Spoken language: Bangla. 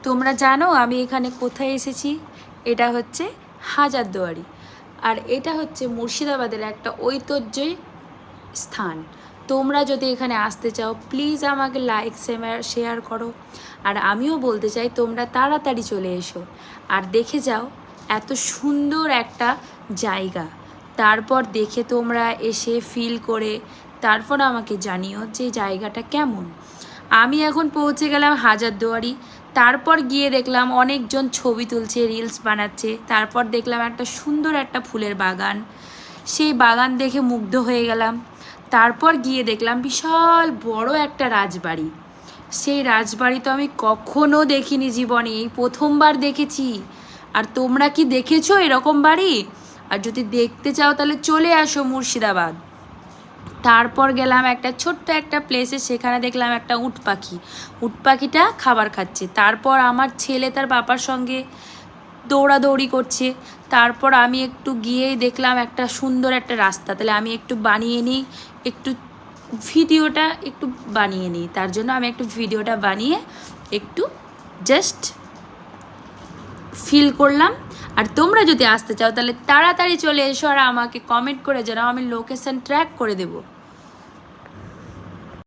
তোমরা জানো আমি এখানে কোথায় এসেছি? এটা হচ্ছে হাজারদুয়ারি, আর এটা হচ্ছে মুর্শিদাবাদের একটা ঐতিহ্যই স্থান। তোমরা যদি এখানে আসতে চাও প্লিজ আমাকে লাইক শেয়ার করো, আর আমিও বলতে চাই তোমরা তাড়াতাড়ি চলে এসো আর দেখে যাও এত সুন্দর একটা জায়গা। তারপর দেখে তোমরা এসে ফিল করে তারপর আমাকে জানিও যে জায়গাটা কেমন। আমি এখন পৌঁছে গেলাম হাজারদুয়ারি। তারপর গিয়ে দেখলাম অনেকজন ছবি তুলছে, রিলস বানাচ্ছে। তারপর দেখলাম একটা সুন্দর একটা ফুলের বাগান, সেই বাগান দেখে মুগ্ধ হয়ে গেলাম। তারপর গিয়ে দেখলাম বিশাল বড় একটা রাজবাড়ি। সেই রাজবাড়ি তো আমি কখনো দেখিনি জীবনে, এই প্রথমবার দেখেছি। আর তোমরা কি দেখেছো এরকম বাড়ি? আর যদি দেখতে চাও তাহলে চলে আসো মুর্শিদাবাদ। তারপর গেলাম একটা ছোট্ট একটা প্লেসে, সেখানে দেখলাম একটা উট পাখি। উট পাখিটা খাবার খাচ্ছে। তারপর আমার ছেলে তার বাবার সঙ্গে দৌড়াদৌড়ি করছে। তারপর আমি একটু গিয়েই দেখলাম একটা সুন্দর একটা রাস্তা। তাহলে আমি একটু বানিয়ে নিই, একটু ভিডিওটা একটু বানিয়ে নিই। তার জন্য আমি একটু ভিডিওটা বানিয়ে একটু জাস্ট ফিল করলাম। আর তোমরা যদি আসতে চাও তাহলে তাড়াতাড়ি চলে এসো আর আমাকে কমেন্ট করে জানাও, আমি লোকেশন ট্র্যাক করে দেবো।